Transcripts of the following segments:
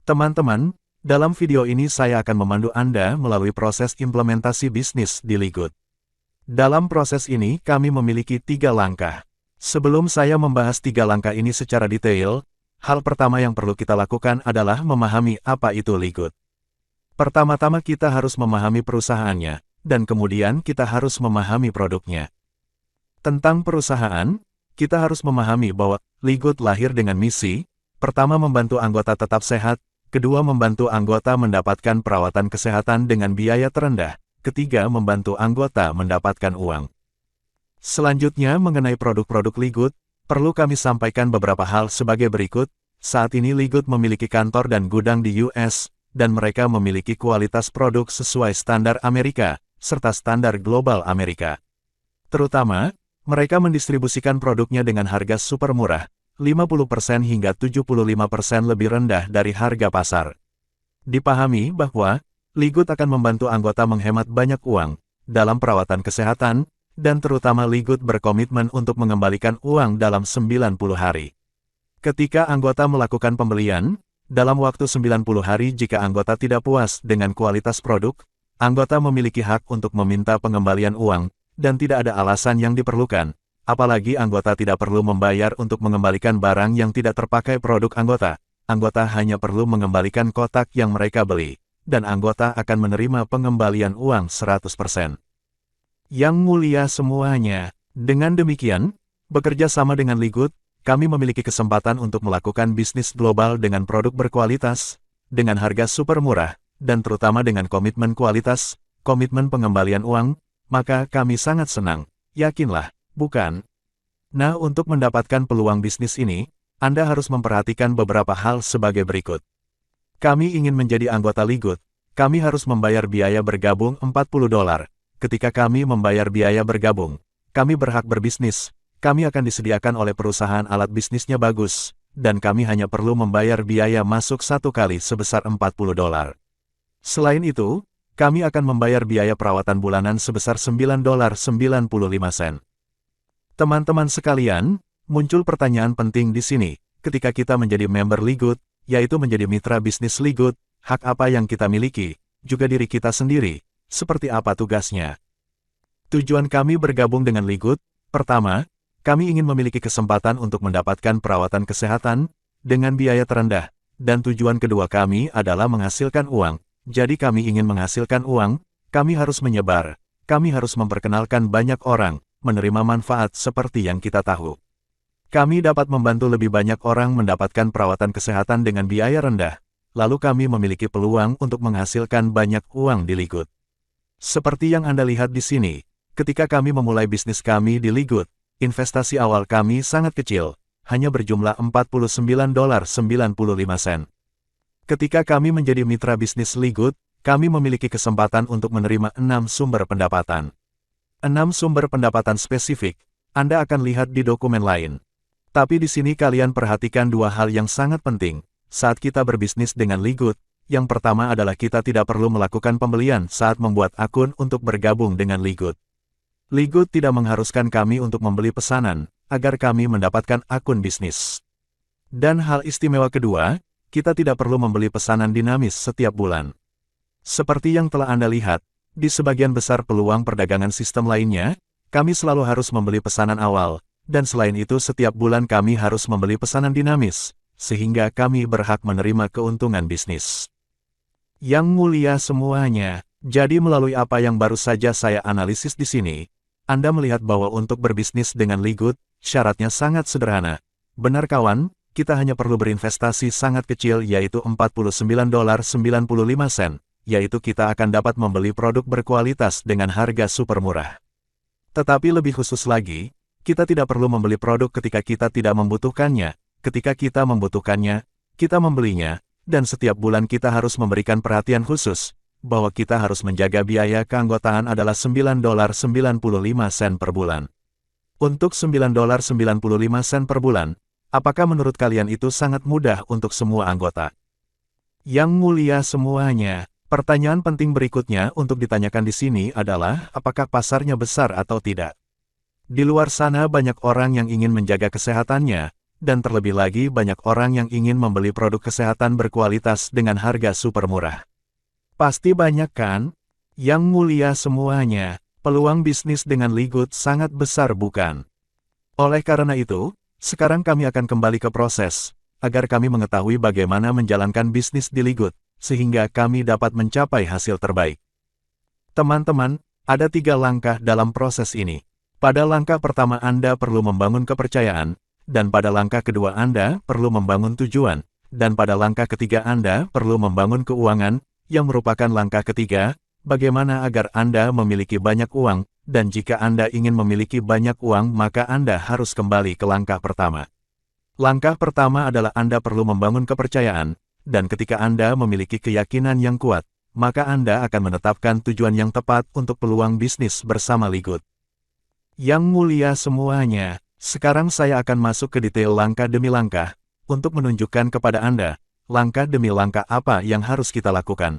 Teman-teman, dalam video ini saya akan memandu Anda melalui proses implementasi bisnis di Ligut. Dalam proses ini kami memiliki 3 langkah. Sebelum saya membahas 3 langkah ini secara detail, hal pertama yang perlu kita lakukan adalah memahami apa itu Ligut. Pertama-tama kita harus memahami perusahaannya, dan kemudian kita harus memahami produknya. Tentang perusahaan, kita harus memahami bahwa Ligut lahir dengan misi, pertama membantu anggota tetap sehat, kedua membantu anggota mendapatkan perawatan kesehatan dengan biaya terendah, ketiga membantu anggota mendapatkan uang. Selanjutnya mengenai produk-produk Ligut, perlu kami sampaikan beberapa hal sebagai berikut. Saat ini Ligut memiliki kantor dan gudang di US, dan mereka memiliki kualitas produk sesuai standar Amerika, serta standar global Amerika. Terutama, mereka mendistribusikan produknya dengan harga super murah, 50% hingga 75% lebih rendah dari harga pasar. Dipahami bahwa Ligut akan membantu anggota menghemat banyak uang dalam perawatan kesehatan, dan terutama Ligut berkomitmen untuk mengembalikan uang dalam 90 hari. Ketika anggota melakukan pembelian, dalam waktu 90 hari jika anggota tidak puas dengan kualitas produk, anggota memiliki hak untuk meminta pengembalian uang, dan tidak ada alasan yang diperlukan. Apalagi anggota tidak perlu membayar untuk mengembalikan barang yang tidak terpakai produk anggota. Anggota hanya perlu mengembalikan kotak yang mereka beli, dan anggota akan menerima pengembalian uang 100%. Yang mulia semuanya, dengan demikian, bekerja sama dengan Ligut, kami memiliki kesempatan untuk melakukan bisnis global dengan produk berkualitas, dengan harga super murah, dan terutama dengan komitmen kualitas, komitmen pengembalian uang, maka kami sangat senang, yakinlah. Bukan. Nah, untuk mendapatkan peluang bisnis ini, Anda harus memperhatikan beberapa hal sebagai berikut. Kami ingin menjadi anggota Ligut, kami harus membayar biaya bergabung $40. Ketika kami membayar biaya bergabung, kami berhak berbisnis, kami akan disediakan oleh perusahaan alat bisnisnya bagus, dan kami hanya perlu membayar biaya masuk 1 kali sebesar $40. Selain itu, kami akan membayar biaya perawatan bulanan sebesar $9.95. Teman-teman sekalian, muncul pertanyaan penting di sini. Ketika kita menjadi member Ligut, yaitu menjadi mitra bisnis Ligut, hak apa yang kita miliki, juga diri kita sendiri, seperti apa tugasnya. Tujuan kami bergabung dengan Ligut, pertama, kami ingin memiliki kesempatan untuk mendapatkan perawatan kesehatan, dengan biaya terendah, dan tujuan kedua kami adalah menghasilkan uang. Jadi kami ingin menghasilkan uang, kami harus menyebar, kami harus memperkenalkan banyak orang, menerima manfaat seperti yang kita tahu. Kami dapat membantu lebih banyak orang mendapatkan perawatan kesehatan dengan biaya rendah, lalu kami memiliki peluang untuk menghasilkan banyak uang di Ligut. Seperti yang Anda lihat di sini, ketika kami memulai bisnis kami di Ligut, investasi awal kami sangat kecil, hanya berjumlah $49.95. Ketika kami menjadi mitra bisnis Ligut, kami memiliki kesempatan untuk menerima 6 sumber pendapatan. 6 sumber pendapatan spesifik, Anda akan lihat di dokumen lain. Tapi di sini kalian perhatikan 2 hal yang sangat penting, saat kita berbisnis dengan Ligut. Yang pertama adalah kita tidak perlu melakukan pembelian saat membuat akun untuk bergabung dengan Ligut. Ligut tidak mengharuskan kami untuk membeli pesanan, agar kami mendapatkan akun bisnis. Dan hal istimewa kedua, kita tidak perlu membeli pesanan dinamis setiap bulan. Seperti yang telah Anda lihat, di sebagian besar peluang perdagangan sistem lainnya, kami selalu harus membeli pesanan awal, dan selain itu setiap bulan kami harus membeli pesanan dinamis, sehingga kami berhak menerima keuntungan bisnis. Yang mulia semuanya, jadi melalui apa yang baru saja saya analisis di sini, Anda melihat bahwa untuk berbisnis dengan Ligut, syaratnya sangat sederhana. Benar kawan, kita hanya perlu berinvestasi sangat kecil yaitu $49.95. Yaitu kita akan dapat membeli produk berkualitas dengan harga super murah. Tetapi lebih khusus lagi, kita tidak perlu membeli produk ketika kita tidak membutuhkannya. Ketika kita membutuhkannya, kita membelinya, dan setiap bulan kita harus memberikan perhatian khusus, bahwa kita harus menjaga biaya keanggotaan adalah $9.95 per bulan. Untuk $9.95 per bulan, apakah menurut kalian itu sangat mudah untuk semua anggota? Yang mulia semuanya. Pertanyaan penting berikutnya untuk ditanyakan di sini adalah, apakah pasarnya besar atau tidak? Di luar sana banyak orang yang ingin menjaga kesehatannya, dan terlebih lagi banyak orang yang ingin membeli produk kesehatan berkualitas dengan harga super murah. Pasti banyak kan? Yang mulia semuanya, peluang bisnis dengan Ligood sangat besar bukan? Oleh karena itu, sekarang kami akan kembali ke proses, agar kami mengetahui bagaimana menjalankan bisnis di Ligood, sehingga kami dapat mencapai hasil terbaik. Teman-teman, ada 3 langkah dalam proses ini. Pada langkah pertama Anda perlu membangun kepercayaan, dan pada langkah kedua Anda perlu membangun tujuan, dan pada langkah ketiga Anda perlu membangun keuangan, yang merupakan langkah ketiga, bagaimana agar Anda memiliki banyak uang, dan jika Anda ingin memiliki banyak uang maka Anda harus kembali ke langkah pertama. Langkah pertama adalah Anda perlu membangun kepercayaan, dan ketika Anda memiliki keyakinan yang kuat, maka Anda akan menetapkan tujuan yang tepat untuk peluang bisnis bersama Ligood. Yang mulia semuanya, sekarang saya akan masuk ke detail langkah demi langkah, untuk menunjukkan kepada Anda, langkah demi langkah apa yang harus kita lakukan.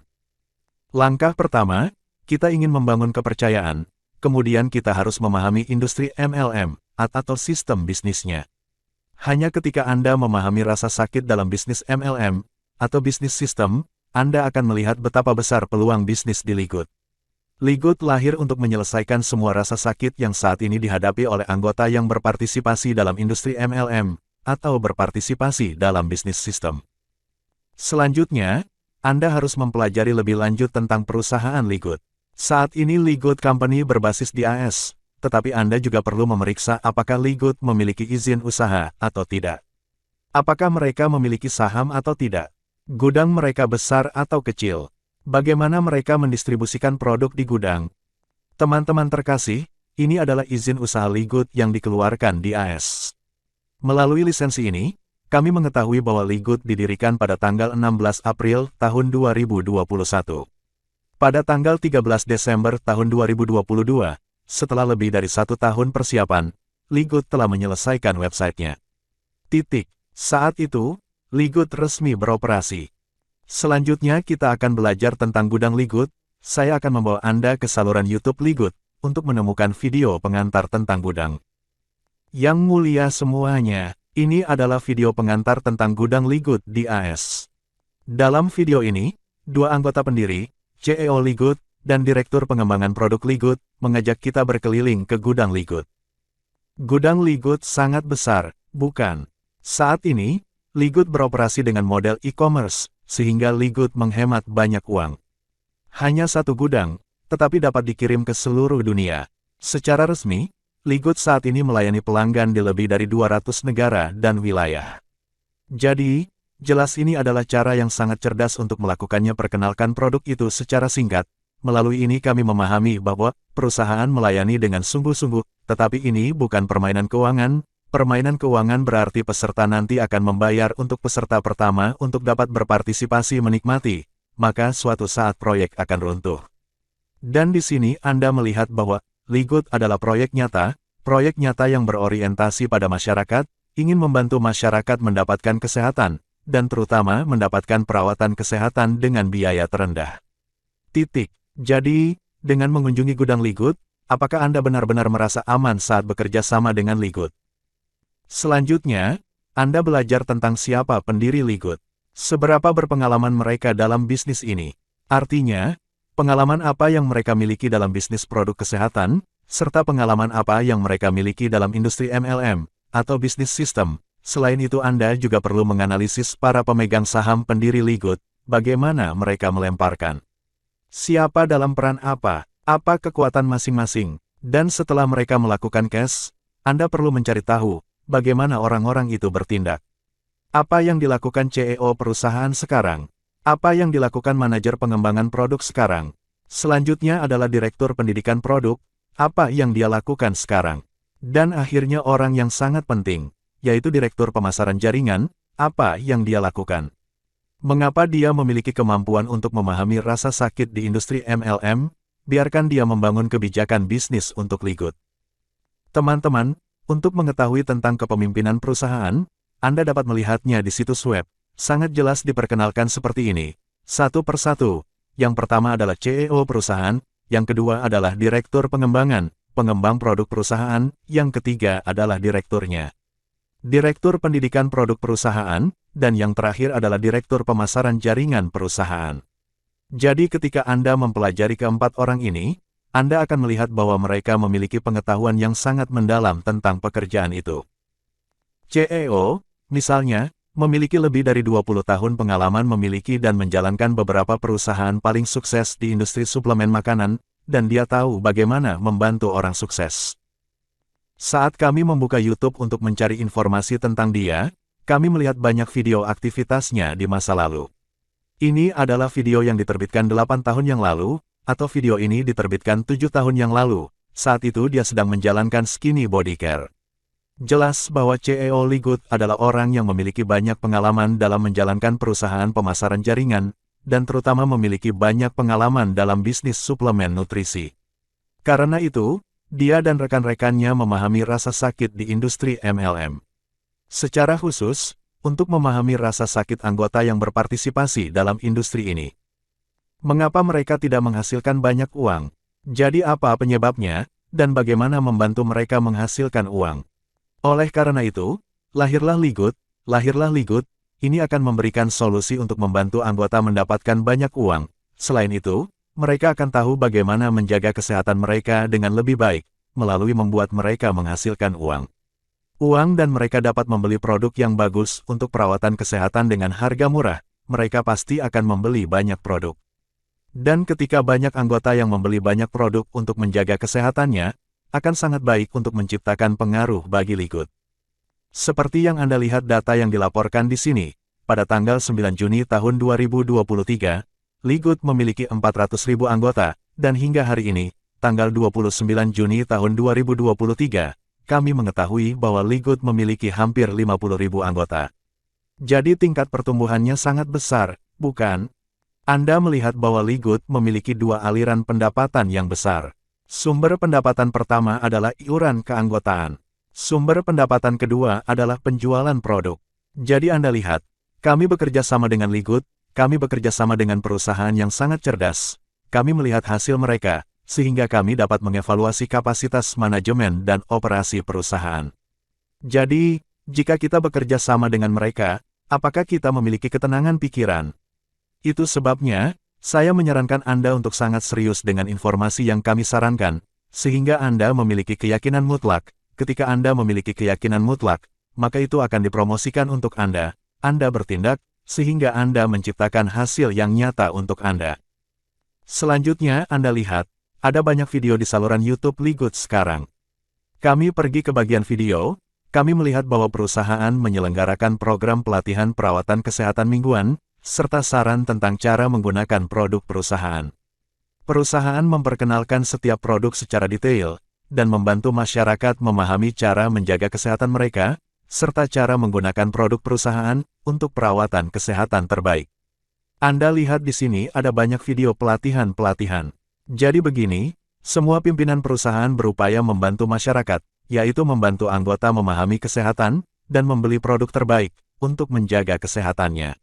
Langkah pertama, kita ingin membangun kepercayaan, kemudian kita harus memahami industri MLM, atau sistem bisnisnya. Hanya ketika Anda memahami rasa sakit dalam bisnis MLM, atau bisnis sistem, Anda akan melihat betapa besar peluang bisnis di Ligood. Ligood lahir untuk menyelesaikan semua rasa sakit yang saat ini dihadapi oleh anggota yang berpartisipasi dalam industri MLM, atau berpartisipasi dalam bisnis sistem. Selanjutnya, Anda harus mempelajari lebih lanjut tentang perusahaan Ligood. Saat ini Ligood Company berbasis di AS, tetapi Anda juga perlu memeriksa apakah Ligood memiliki izin usaha atau tidak. Apakah mereka memiliki saham atau tidak? Gudang mereka besar atau kecil? Bagaimana mereka mendistribusikan produk di gudang? Teman-teman terkasih, ini adalah izin usaha Ligood yang dikeluarkan di AS. Melalui lisensi ini, kami mengetahui bahwa Ligood didirikan pada tanggal 16 April tahun 2021. Pada tanggal 13 Desember tahun 2022, setelah lebih dari 1 tahun persiapan, Ligood telah menyelesaikan websitenya. Saat itu, Ligood resmi beroperasi. Selanjutnya kita akan belajar tentang gudang Ligood. Saya akan membawa Anda ke saluran YouTube Ligood untuk menemukan video pengantar tentang gudang. Yang mulia semuanya, ini adalah video pengantar tentang gudang Ligood di AS. Dalam video ini, 2 anggota pendiri, CEO Ligood, dan Direktur Pengembangan Produk Ligood, mengajak kita berkeliling ke gudang Ligood. Gudang Ligood sangat besar, bukan? Saat ini, Ligood beroperasi dengan model e-commerce, sehingga Ligood menghemat banyak uang. Hanya 1 gudang, tetapi dapat dikirim ke seluruh dunia. Secara resmi, Ligood saat ini melayani pelanggan di lebih dari 200 negara dan wilayah. Jadi, jelas ini adalah cara yang sangat cerdas untuk melakukannya. Perkenalkan produk itu secara singkat. Melalui ini kami memahami bahwa perusahaan melayani dengan sungguh-sungguh, tetapi ini bukan permainan keuangan. Permainan keuangan berarti peserta nanti akan membayar untuk peserta pertama untuk dapat berpartisipasi menikmati, maka suatu saat proyek akan runtuh. Dan di sini Anda melihat bahwa Ligood adalah proyek nyata yang berorientasi pada masyarakat, ingin membantu masyarakat mendapatkan kesehatan, dan terutama mendapatkan perawatan kesehatan dengan biaya terendah. Jadi, dengan mengunjungi gudang Ligood, apakah Anda benar-benar merasa aman saat bekerja sama dengan Ligood? Selanjutnya, Anda belajar tentang siapa pendiri Ligood. Seberapa berpengalaman mereka dalam bisnis ini. Artinya, pengalaman apa yang mereka miliki dalam bisnis produk kesehatan, serta pengalaman apa yang mereka miliki dalam industri MLM, atau bisnis sistem. Selain itu Anda juga perlu menganalisis para pemegang saham pendiri Ligood, bagaimana mereka melemparkan. Siapa dalam peran apa kekuatan masing-masing, dan setelah mereka melakukan cash, Anda perlu mencari tahu, bagaimana orang-orang itu bertindak. Apa yang dilakukan CEO perusahaan sekarang? Apa yang dilakukan manajer pengembangan produk sekarang? Selanjutnya adalah direktur pendidikan produk, apa yang dia lakukan sekarang? Dan akhirnya orang yang sangat penting, yaitu direktur pemasaran jaringan, apa yang dia lakukan? Mengapa dia memiliki kemampuan untuk memahami rasa sakit di industri MLM? Biarkan dia membangun kebijakan bisnis untuk Ligood. Teman-teman, untuk mengetahui tentang kepemimpinan perusahaan, Anda dapat melihatnya di situs web. Sangat jelas diperkenalkan seperti ini. Satu persatu. Yang pertama adalah CEO perusahaan, yang kedua adalah direktur pengembangan, pengembang produk perusahaan, yang ketiga adalah direkturnya. Direktur Pendidikan Produk Perusahaan, dan yang terakhir adalah Direktur Pemasaran Jaringan Perusahaan. Jadi ketika Anda mempelajari keempat orang ini, Anda akan melihat bahwa mereka memiliki pengetahuan yang sangat mendalam tentang pekerjaan itu. CEO, misalnya, memiliki lebih dari 20 tahun pengalaman memiliki dan menjalankan beberapa perusahaan paling sukses di industri suplemen makanan, dan dia tahu bagaimana membantu orang sukses. Saat kami membuka YouTube untuk mencari informasi tentang dia, kami melihat banyak video aktivitasnya di masa lalu. Ini adalah video yang diterbitkan 8 tahun yang lalu, atau video ini diterbitkan 7 tahun yang lalu, saat itu dia sedang menjalankan Skinny Body Care. Jelas bahwa CEO Ligut adalah orang yang memiliki banyak pengalaman dalam menjalankan perusahaan pemasaran jaringan, dan terutama memiliki banyak pengalaman dalam bisnis suplemen nutrisi. Karena itu, dia dan rekan-rekannya memahami rasa sakit di industri MLM. Secara khusus, untuk memahami rasa sakit anggota yang berpartisipasi dalam industri ini. Mengapa mereka tidak menghasilkan banyak uang? Jadi apa penyebabnya, dan bagaimana membantu mereka menghasilkan uang? Oleh karena itu, lahirlah Ligut, ini akan memberikan solusi untuk membantu anggota mendapatkan banyak uang. Selain itu, mereka akan tahu bagaimana menjaga kesehatan mereka dengan lebih baik, melalui membuat mereka menghasilkan uang. Uang dan mereka dapat membeli produk yang bagus untuk perawatan kesehatan dengan harga murah, mereka pasti akan membeli banyak produk. Dan ketika banyak anggota yang membeli banyak produk untuk menjaga kesehatannya, akan sangat baik untuk menciptakan pengaruh bagi Ligut. Seperti yang Anda lihat data yang dilaporkan di sini, pada tanggal 9 Juni tahun 2023, Ligut memiliki 400.000 anggota, dan hingga hari ini, tanggal 29 Juni tahun 2023, kami mengetahui bahwa Ligut memiliki hampir 50.000 anggota. Jadi tingkat pertumbuhannya sangat besar, bukan? Anda melihat bahwa Ligut memiliki dua aliran pendapatan yang besar. Sumber pendapatan pertama adalah iuran keanggotaan. Sumber pendapatan kedua adalah penjualan produk. Jadi Anda lihat, kami bekerja sama dengan Ligut, kami bekerja sama dengan perusahaan yang sangat cerdas. Kami melihat hasil mereka, sehingga kami dapat mengevaluasi kapasitas manajemen dan operasi perusahaan. Jadi, jika kita bekerja sama dengan mereka, apakah kita memiliki ketenangan pikiran? Itu sebabnya, saya menyarankan Anda untuk sangat serius dengan informasi yang kami sarankan, sehingga Anda memiliki keyakinan mutlak. Ketika Anda memiliki keyakinan mutlak, maka itu akan dipromosikan untuk Anda bertindak, sehingga Anda menciptakan hasil yang nyata untuk Anda. Selanjutnya Anda lihat, ada banyak video di saluran YouTube Ligut sekarang. Kami pergi ke bagian video, kami melihat bahwa perusahaan menyelenggarakan program pelatihan perawatan kesehatan mingguan, serta saran tentang cara menggunakan produk perusahaan. Perusahaan memperkenalkan setiap produk secara detail, dan membantu masyarakat memahami cara menjaga kesehatan mereka, serta cara menggunakan produk perusahaan untuk perawatan kesehatan terbaik. Anda lihat di sini ada banyak video pelatihan-pelatihan. Jadi begini, semua pimpinan perusahaan berupaya membantu masyarakat, yaitu membantu anggota memahami kesehatan, dan membeli produk terbaik, untuk menjaga kesehatannya.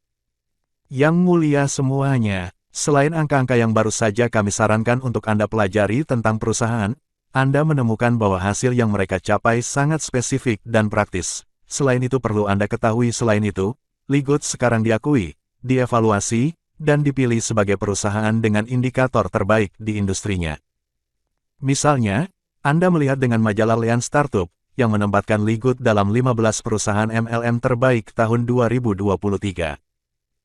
Yang mulia semuanya, selain angka-angka yang baru saja kami sarankan untuk Anda pelajari tentang perusahaan, Anda menemukan bahwa hasil yang mereka capai sangat spesifik dan praktis. Selain itu perlu Anda ketahui selain itu, Ligut sekarang diakui, dievaluasi, dan dipilih sebagai perusahaan dengan indikator terbaik di industrinya. Misalnya, Anda melihat dengan majalah Lean Startup, yang menempatkan Ligut dalam 15 perusahaan MLM terbaik tahun 2023.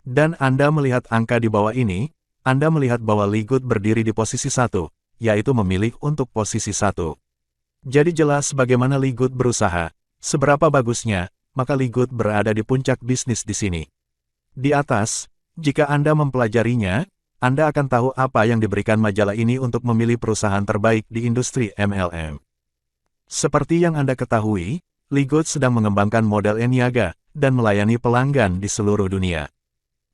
Dan Anda melihat angka di bawah ini, Anda melihat bahwa Ligut berdiri di posisi 1, yaitu memilih untuk posisi 1. Jadi jelas bagaimana Ligut berusaha, seberapa bagusnya, maka Ligut berada di puncak bisnis di sini. Di atas, jika Anda mempelajarinya, Anda akan tahu apa yang diberikan majalah ini untuk memilih perusahaan terbaik di industri MLM. Seperti yang Anda ketahui, Ligut sedang mengembangkan model Eniaga, dan melayani pelanggan di seluruh dunia.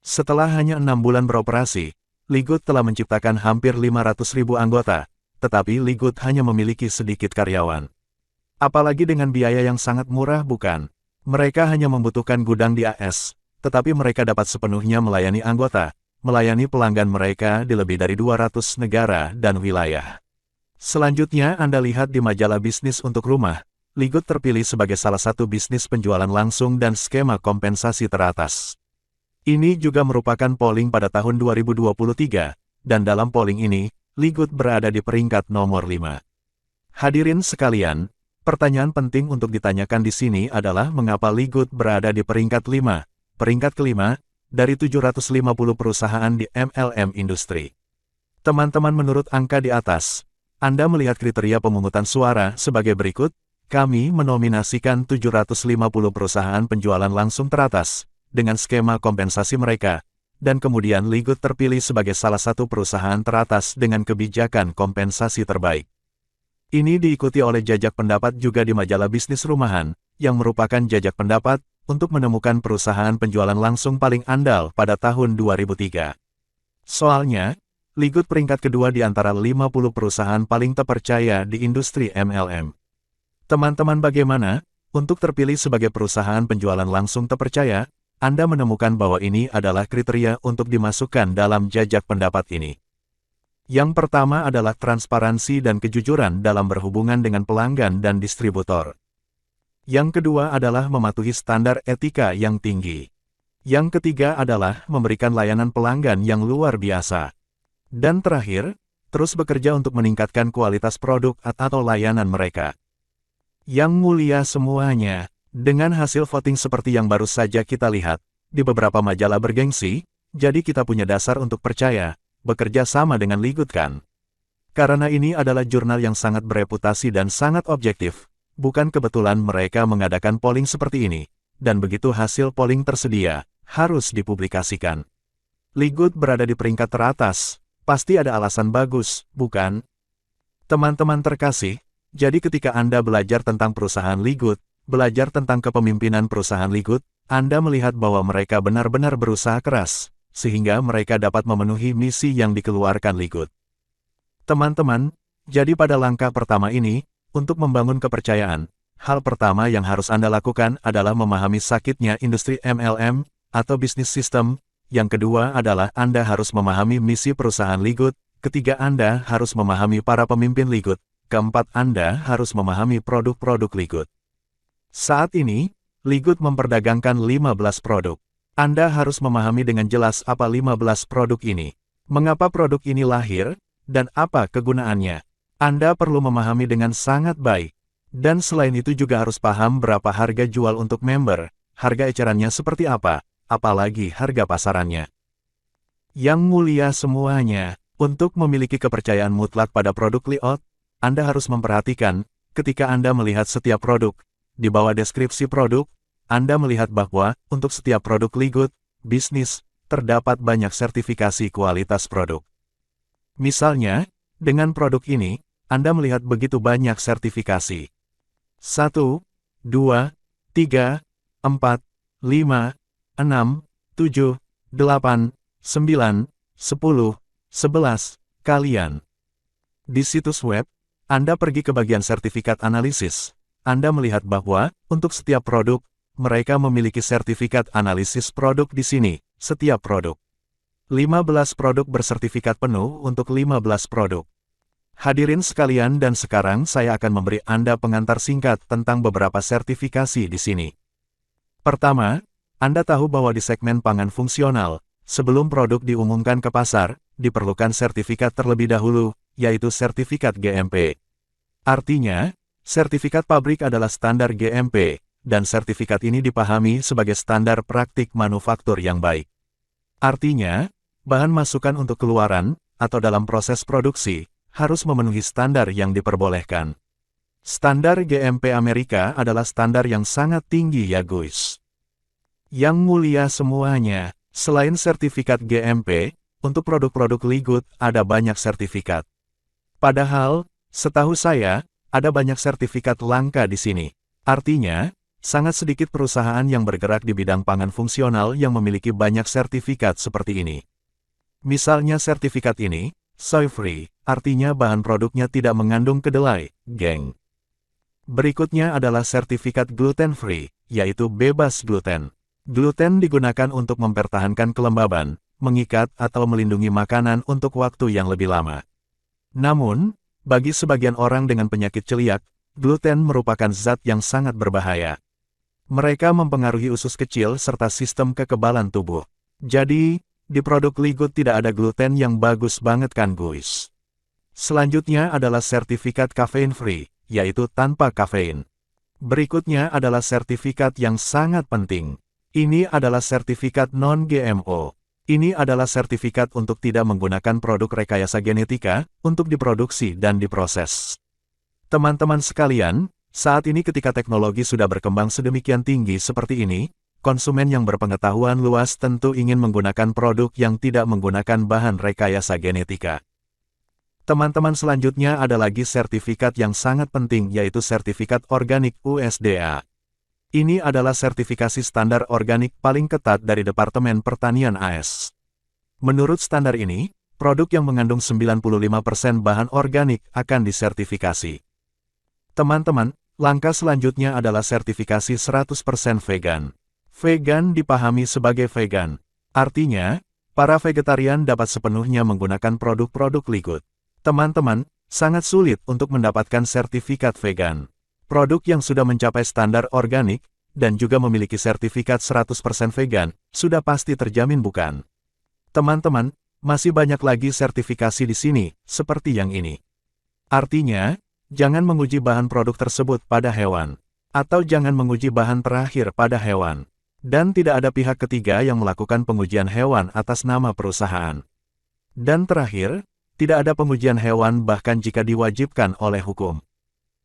Setelah hanya 6 bulan beroperasi, Ligut telah menciptakan hampir 500.000 anggota, tetapi Ligut hanya memiliki sedikit karyawan. Apalagi dengan biaya yang sangat murah bukan? Mereka hanya membutuhkan gudang di AS, tetapi mereka dapat sepenuhnya melayani anggota, melayani pelanggan mereka di lebih dari 200 negara dan wilayah. Selanjutnya Anda lihat di majalah bisnis untuk rumah, Ligut terpilih sebagai salah satu bisnis penjualan langsung dan skema kompensasi teratas. Ini juga merupakan polling pada tahun 2023, dan dalam polling ini, Ligut berada di peringkat nomor 5. Hadirin sekalian, pertanyaan penting untuk ditanyakan di sini adalah mengapa Ligut berada di peringkat 5, peringkat kelima, dari 750 perusahaan di MLM industri. Teman-teman, menurut angka di atas, Anda melihat kriteria pemungutan suara sebagai berikut. Kami menominasikan 750 perusahaan penjualan langsung teratas, dengan skema kompensasi mereka, dan kemudian Ligut terpilih sebagai salah satu perusahaan teratas dengan kebijakan kompensasi terbaik. Ini diikuti oleh jajak pendapat juga di majalah bisnis rumahan, yang merupakan jajak pendapat untuk menemukan perusahaan penjualan langsung paling andal pada tahun 2003. Soalnya, Ligut peringkat kedua di antara 50 perusahaan paling terpercaya di industri MLM. Teman-teman, bagaimana? Untuk terpilih sebagai perusahaan penjualan langsung terpercaya, Anda menemukan bahwa ini adalah kriteria untuk dimasukkan dalam jajak pendapat ini. Yang pertama adalah transparansi dan kejujuran dalam berhubungan dengan pelanggan dan distributor. Yang kedua adalah mematuhi standar etika yang tinggi. Yang ketiga adalah memberikan layanan pelanggan yang luar biasa. Dan terakhir, terus bekerja untuk meningkatkan kualitas produk atau layanan mereka. Yang mulia semuanya, dengan hasil voting seperti yang baru saja kita lihat, di beberapa majalah bergengsi, jadi kita punya dasar untuk percaya, bekerja sama dengan Ligut kan? Karena ini adalah jurnal yang sangat bereputasi dan sangat objektif, bukan kebetulan mereka mengadakan polling seperti ini, dan begitu hasil polling tersedia, harus dipublikasikan. Ligut berada di peringkat teratas, pasti ada alasan bagus, bukan? Teman-teman terkasih, jadi ketika Anda belajar tentang perusahaan Ligut, belajar tentang kepemimpinan perusahaan Ligut, Anda melihat bahwa mereka benar-benar berusaha keras, sehingga mereka dapat memenuhi misi yang dikeluarkan Ligut. Teman-teman, jadi pada langkah pertama ini, untuk membangun kepercayaan, hal pertama yang harus Anda lakukan adalah memahami sakitnya industri MLM, atau bisnis sistem. Yang kedua adalah Anda harus memahami misi perusahaan Ligut, ketiga Anda harus memahami para pemimpin Ligut. Keempat, Anda harus memahami produk-produk Ligut. Saat ini, Ligut memperdagangkan 15 produk. Anda harus memahami dengan jelas apa 15 produk ini. Mengapa produk ini lahir, dan apa kegunaannya. Anda perlu memahami dengan sangat baik. Dan selain itu juga harus paham berapa harga jual untuk member, harga ecerannya seperti apa, apalagi harga pasarannya. Yang mulia semuanya, untuk memiliki kepercayaan mutlak pada produk Ligut, Anda harus memperhatikan, ketika Anda melihat setiap produk, di bawah deskripsi produk, Anda melihat bahwa, untuk setiap produk Ligut, bisnis, terdapat banyak sertifikasi kualitas produk. Misalnya, dengan produk ini, Anda melihat begitu banyak sertifikasi. 1, 2, 3, 4, 5, 6, 7, 8, 9, 10, 11, kalian. Di situs web, Anda pergi ke bagian sertifikat analisis. Anda melihat bahwa, untuk setiap produk, mereka memiliki sertifikat analisis produk di sini, setiap produk. 15 produk bersertifikat penuh untuk 15 produk. Hadirin sekalian, dan sekarang saya akan memberi Anda pengantar singkat tentang beberapa sertifikasi di sini. Pertama, Anda tahu bahwa di segmen pangan fungsional, sebelum produk diumumkan ke pasar, diperlukan sertifikat terlebih dahulu, yaitu sertifikat GMP. Artinya, sertifikat pabrik adalah standar GMP, dan sertifikat ini dipahami sebagai standar praktik manufaktur yang baik. Artinya, bahan masukan untuk keluaran, atau dalam proses produksi, harus memenuhi standar yang diperbolehkan. Standar GMP Amerika adalah standar yang sangat tinggi ya guys. Yang mulia semuanya, selain sertifikat GMP, untuk produk-produk Ligut ada banyak sertifikat. Padahal, setahu saya, ada banyak sertifikat langka di sini. Artinya, sangat sedikit perusahaan yang bergerak di bidang pangan fungsional yang memiliki banyak sertifikat seperti ini. Misalnya sertifikat ini, soy free, artinya bahan produknya tidak mengandung kedelai, geng. Berikutnya adalah sertifikat gluten free, yaitu bebas gluten. Gluten digunakan untuk mempertahankan kelembaban, mengikat atau melindungi makanan untuk waktu yang lebih lama. Namun, bagi sebagian orang dengan penyakit celiak, gluten merupakan zat yang sangat berbahaya. Mereka mempengaruhi usus kecil serta sistem kekebalan tubuh. Jadi, di produk Ligut tidak ada gluten yang bagus banget kan guys. Selanjutnya adalah sertifikat kafein free, yaitu tanpa kafein. Berikutnya adalah sertifikat yang sangat penting. Ini adalah sertifikat non-GMO. Ini adalah sertifikat untuk tidak menggunakan produk rekayasa genetika untuk diproduksi dan diproses. Teman-teman sekalian, saat ini ketika teknologi sudah berkembang sedemikian tinggi seperti ini, konsumen yang berpengetahuan luas tentu ingin menggunakan produk yang tidak menggunakan bahan rekayasa genetika. Teman-teman selanjutnya ada lagi sertifikat yang sangat penting yaitu sertifikat organik USDA. Ini adalah sertifikasi standar organik paling ketat dari Departemen Pertanian AS. Menurut standar ini, produk yang mengandung 95% bahan organik akan disertifikasi. Teman-teman, langkah selanjutnya adalah sertifikasi 100% vegan. Vegan dipahami sebagai vegan. Artinya, para vegetarian dapat sepenuhnya menggunakan produk-produk Ligut. Teman-teman, sangat sulit untuk mendapatkan sertifikat vegan. Produk yang sudah mencapai standar organik, dan juga memiliki sertifikat 100% vegan, sudah pasti terjamin bukan? Teman-teman, masih banyak lagi sertifikasi di sini, seperti yang ini. Artinya, jangan menguji bahan produk tersebut pada hewan. Atau jangan menguji bahan terakhir pada hewan. Dan tidak ada pihak ketiga yang melakukan pengujian hewan atas nama perusahaan. Dan terakhir, tidak ada pengujian hewan bahkan jika diwajibkan oleh hukum.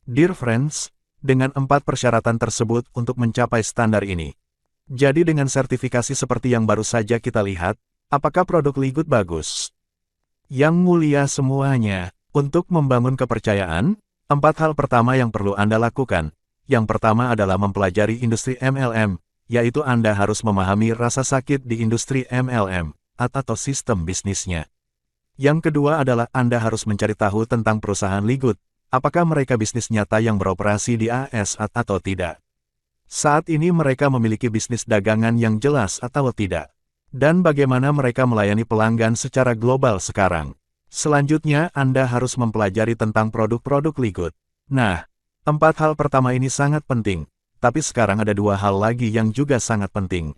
Dear friends, dengan 4 persyaratan tersebut untuk mencapai standar ini. Jadi dengan sertifikasi seperti yang baru saja kita lihat, apakah produk Ligut bagus? Yang mulia semuanya, untuk membangun kepercayaan, 4 hal pertama yang perlu Anda lakukan. Yang pertama adalah mempelajari industri MLM, yaitu Anda harus memahami rasa sakit di industri MLM, atau sistem bisnisnya. Yang kedua adalah Anda harus mencari tahu tentang perusahaan Ligut. Apakah mereka bisnis nyata yang beroperasi di AS atau tidak? Saat ini mereka memiliki bisnis dagangan yang jelas atau tidak? Dan bagaimana mereka melayani pelanggan secara global sekarang? Selanjutnya Anda harus mempelajari tentang produk-produk Ligut. Nah, 4 hal pertama ini sangat penting, tapi sekarang ada 2 hal lagi yang juga sangat penting.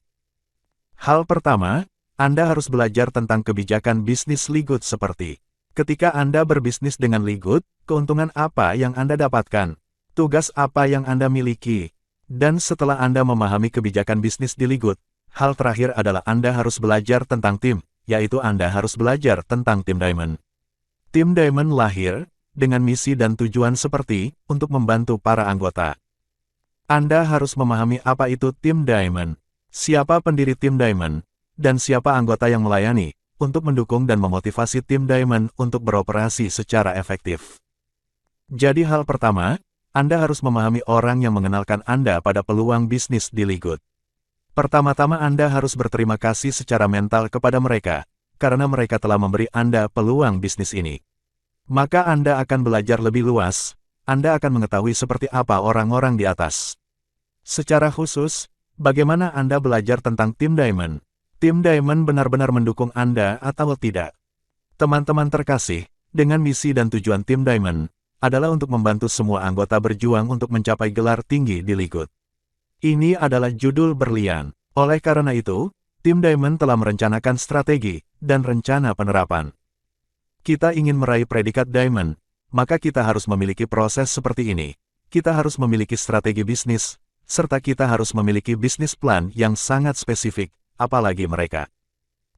Hal pertama, Anda harus belajar tentang kebijakan bisnis Ligut seperti ketika Anda berbisnis dengan Ligut, keuntungan apa yang Anda dapatkan? Tugas apa yang Anda miliki? Dan setelah Anda memahami kebijakan bisnis di Ligut, hal terakhir adalah Anda harus belajar tentang tim, yaitu Anda harus belajar tentang Tim Diamond. Tim Diamond lahir dengan misi dan tujuan seperti untuk membantu para anggota. Anda harus memahami apa itu Tim Diamond, siapa pendiri Tim Diamond, dan siapa anggota yang melayani, untuk mendukung dan memotivasi Tim Diamond untuk beroperasi secara efektif. Jadi hal pertama, Anda harus memahami orang yang mengenalkan Anda pada peluang bisnis di Ligut. Pertama-tama Anda harus berterima kasih secara mental kepada mereka, karena mereka telah memberi Anda peluang bisnis ini. Maka Anda akan belajar lebih luas, Anda akan mengetahui seperti apa orang-orang di atas. Secara khusus, bagaimana Anda belajar tentang Tim Diamond? Tim Diamond benar-benar mendukung Anda atau tidak? Teman-teman terkasih, dengan misi dan tujuan Tim Diamond, adalah untuk membantu semua anggota berjuang untuk mencapai gelar tinggi di Ligut. Ini adalah judul berlian. Oleh karena itu, Tim Diamond telah merencanakan strategi dan rencana penerapan. Kita ingin meraih predikat Diamond, maka kita harus memiliki proses seperti ini. Kita harus memiliki strategi bisnis, serta kita harus memiliki bisnis plan yang sangat spesifik, apalagi mereka.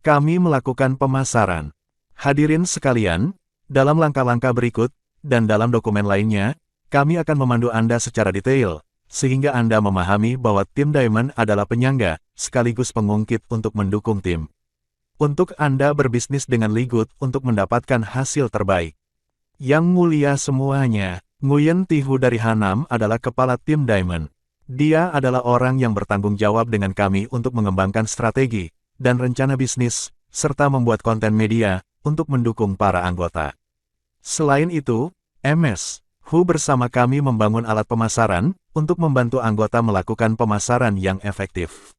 Kami melakukan pemasaran. Hadirin sekalian, dalam langkah-langkah berikut, dan dalam dokumen lainnya, kami akan memandu Anda secara detail, sehingga Anda memahami bahwa Tim Diamond adalah penyangga, sekaligus pengungkit untuk mendukung tim. Untuk Anda berbisnis dengan Ligut untuk mendapatkan hasil terbaik. Yang mulia semuanya, Nguyen Tihu dari Hanam adalah kepala Tim Diamond. Dia adalah orang yang bertanggung jawab dengan kami untuk mengembangkan strategi dan rencana bisnis, serta membuat konten media untuk mendukung para anggota. Selain itu, MS Hu bersama kami membangun alat pemasaran untuk membantu anggota melakukan pemasaran yang efektif.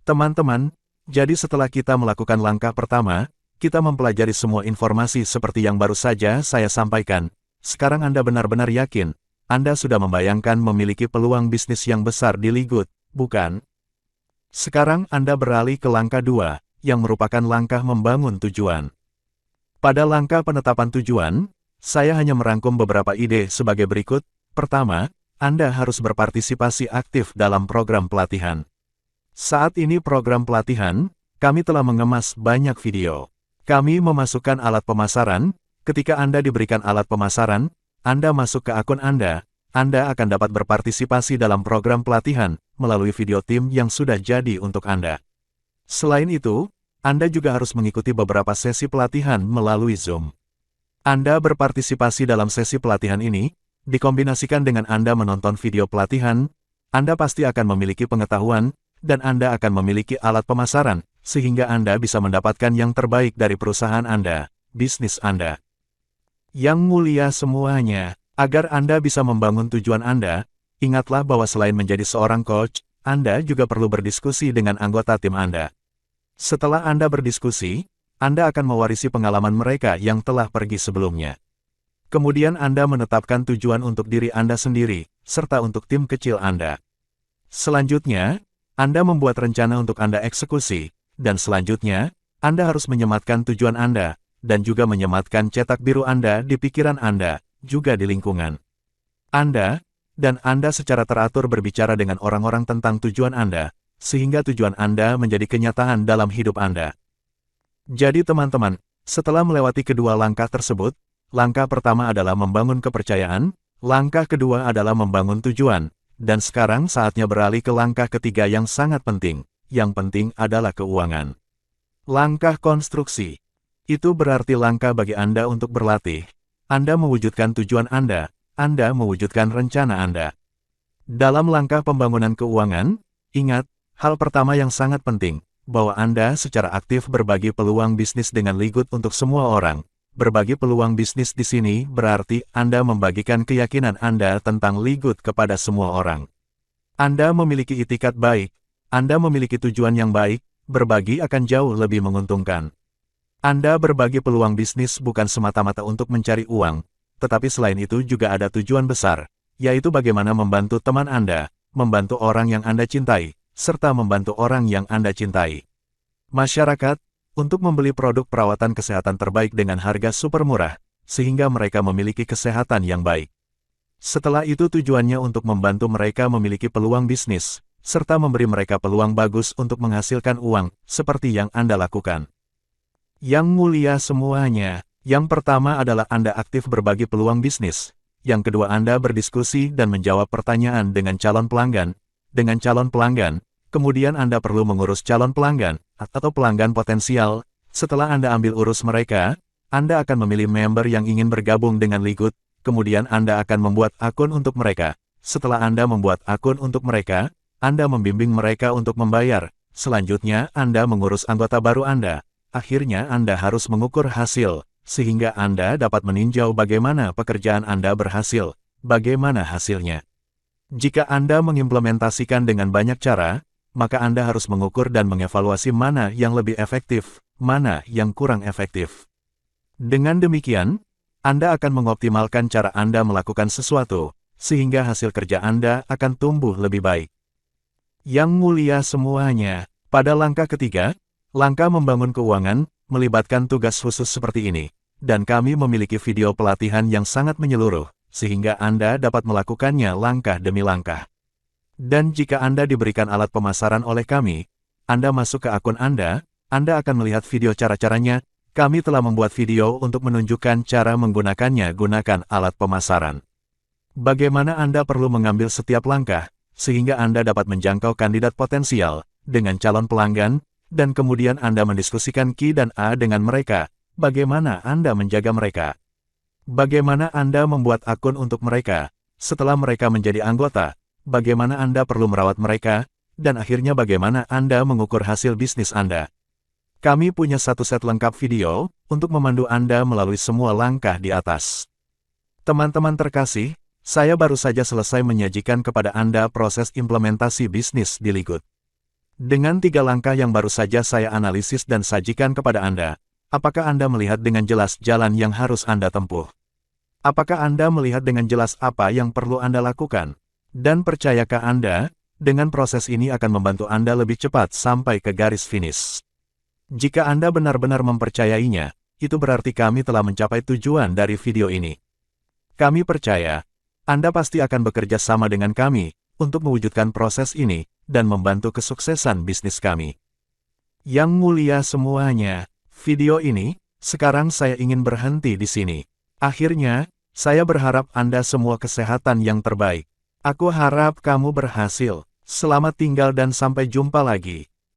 Teman-teman, jadi setelah kita melakukan langkah pertama, kita mempelajari semua informasi seperti yang baru saja saya sampaikan. Sekarang Anda benar-benar yakin Anda sudah membayangkan memiliki peluang bisnis yang besar di Ligut, bukan? Sekarang Anda beralih ke langkah 2, yang merupakan langkah membangun tujuan. Pada langkah penetapan tujuan, saya hanya merangkum beberapa ide sebagai berikut. Pertama, Anda harus berpartisipasi aktif dalam program pelatihan. Saat ini program pelatihan, kami telah mengemas banyak video. Kami memasukkan alat pemasaran. Ketika Anda diberikan alat pemasaran, Anda masuk ke akun Anda akan dapat berpartisipasi dalam program pelatihan melalui video tim yang sudah jadi untuk Anda. Selain itu, Anda juga harus mengikuti beberapa sesi pelatihan melalui Zoom. Anda berpartisipasi dalam sesi pelatihan ini, dikombinasikan dengan Anda menonton video pelatihan, Anda pasti akan memiliki pengetahuan, dan Anda akan memiliki alat pemasaran, sehingga Anda bisa mendapatkan yang terbaik dari perusahaan Anda, bisnis Anda. Yang mulia semuanya, agar Anda bisa membangun tujuan Anda, ingatlah bahwa selain menjadi seorang coach, Anda juga perlu berdiskusi dengan anggota tim Anda. Setelah Anda berdiskusi, Anda akan mewarisi pengalaman mereka yang telah pergi sebelumnya. Kemudian Anda menetapkan tujuan untuk diri Anda sendiri, serta untuk tim kecil Anda. Selanjutnya, Anda membuat rencana untuk Anda eksekusi, dan selanjutnya, Anda harus menyematkan tujuan Anda, dan juga menyematkan cetak biru Anda di pikiran Anda, juga di lingkungan Anda, dan Anda secara teratur berbicara dengan orang-orang tentang tujuan Anda, sehingga tujuan Anda menjadi kenyataan dalam hidup Anda. Jadi teman-teman, setelah melewati kedua langkah tersebut, langkah pertama adalah membangun kepercayaan, langkah kedua adalah membangun tujuan, dan sekarang saatnya beralih ke langkah ketiga yang sangat penting. Yang penting adalah keuangan. Langkah konstruksi. Itu berarti langkah bagi Anda untuk berlatih. Anda mewujudkan tujuan Anda mewujudkan rencana Anda. Dalam langkah pembangunan keuangan, ingat, hal pertama yang sangat penting, bahwa Anda secara aktif berbagi peluang bisnis dengan Ligut untuk semua orang. Berbagi peluang bisnis di sini berarti Anda membagikan keyakinan Anda tentang Ligut kepada semua orang. Anda memiliki itikat baik, Anda memiliki tujuan yang baik, berbagi akan jauh lebih menguntungkan. Anda berbagi peluang bisnis bukan semata-mata untuk mencari uang, tetapi selain itu juga ada tujuan besar, yaitu bagaimana membantu teman Anda, membantu orang yang Anda cintai, serta membantu orang yang Anda cintai. Masyarakat, untuk membeli produk perawatan kesehatan terbaik dengan harga super murah, sehingga mereka memiliki kesehatan yang baik. Setelah itu tujuannya untuk membantu mereka memiliki peluang bisnis, serta memberi mereka peluang bagus untuk menghasilkan uang, seperti yang Anda lakukan. Yang mulia semuanya, yang pertama adalah Anda aktif berbagi peluang bisnis. Yang kedua Anda berdiskusi dan menjawab pertanyaan dengan calon pelanggan. Dengan calon pelanggan, kemudian Anda perlu mengurus calon pelanggan, atau pelanggan potensial. Setelah Anda ambil urus mereka, Anda akan memilih member yang ingin bergabung dengan Ligut, kemudian Anda akan membuat akun untuk mereka. Setelah Anda membuat akun untuk mereka, Anda membimbing mereka untuk membayar. Selanjutnya Anda mengurus anggota baru Anda. Akhirnya Anda harus mengukur hasil, sehingga Anda dapat meninjau bagaimana pekerjaan Anda berhasil, bagaimana hasilnya. Jika Anda mengimplementasikan dengan banyak cara, maka Anda harus mengukur dan mengevaluasi mana yang lebih efektif, mana yang kurang efektif. Dengan demikian, Anda akan mengoptimalkan cara Anda melakukan sesuatu, sehingga hasil kerja Anda akan tumbuh lebih baik. Yang mulia semuanya, pada langkah ketiga, langkah membangun keuangan, melibatkan tugas khusus seperti ini, dan kami memiliki video pelatihan yang sangat menyeluruh, sehingga Anda dapat melakukannya langkah demi langkah. Dan jika Anda diberikan alat pemasaran oleh kami, Anda masuk ke akun Anda akan melihat video cara-caranya. Kami telah membuat video untuk menunjukkan cara menggunakannya. Gunakan alat pemasaran. Bagaimana Anda perlu mengambil setiap langkah, sehingga Anda dapat menjangkau kandidat potensial dengan calon pelanggan, dan kemudian Anda mendiskusikan Q dan A dengan mereka. Bagaimana Anda menjaga mereka? Bagaimana Anda membuat akun untuk mereka? Setelah mereka menjadi anggota, bagaimana Anda perlu merawat mereka? Dan akhirnya bagaimana Anda mengukur hasil bisnis Anda? Kami punya satu set lengkap video untuk memandu Anda melalui semua langkah di atas. Teman-teman terkasih, saya baru saja selesai menyajikan kepada Anda proses implementasi bisnis di Ligut. Dengan 3 langkah yang baru saja saya analisis dan sajikan kepada Anda, apakah Anda melihat dengan jelas jalan yang harus Anda tempuh? Apakah Anda melihat dengan jelas apa yang perlu Anda lakukan? Dan percayakah Anda, dengan proses ini akan membantu Anda lebih cepat sampai ke garis finish? Jika Anda benar-benar mempercayainya, itu berarti kami telah mencapai tujuan dari video ini. Kami percaya, Anda pasti akan bekerja sama dengan kami untuk mewujudkan proses ini dan membantu kesuksesan bisnis kami. Yang mulia semuanya, video ini, sekarang saya ingin berhenti di sini. Akhirnya, saya berharap Anda semua kesehatan yang terbaik. Aku harap kamu berhasil. Selamat tinggal dan sampai jumpa lagi.